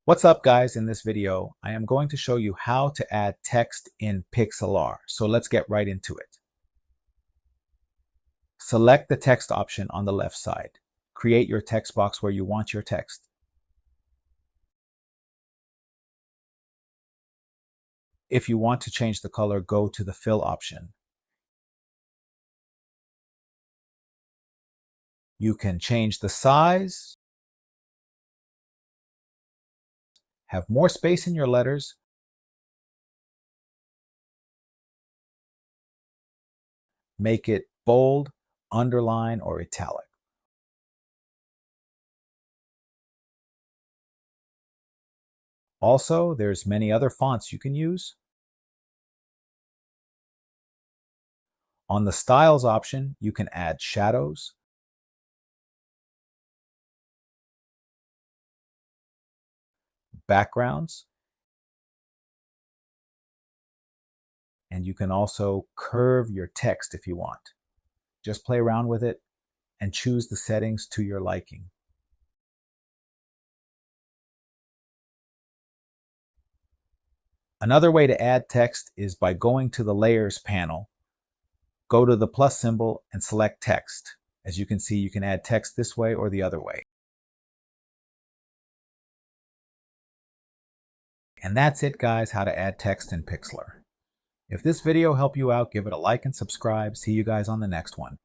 What's up, guys? In this video, I am going to show you how to add text in Pixlr. So let's get right into it. Select the text option on the left side. Create your text box where you want your text. If you want to change the color, go to the fill option. You can change the size, have more space in your letters, make it bold, underline, or italic. Also, there's many other fonts you can use. On the styles option, you can add shadows, backgrounds, and you can also curve your text if you want. Just play around with it and choose the settings to your liking. Another way to add text is by going to the Layers panel, go to the plus symbol and select Text. As you can see, you can add text this way or the other way. And that's it, guys, how to add text in Pixlr. If this video helped you out, give it a like and subscribe. See you guys on the next one.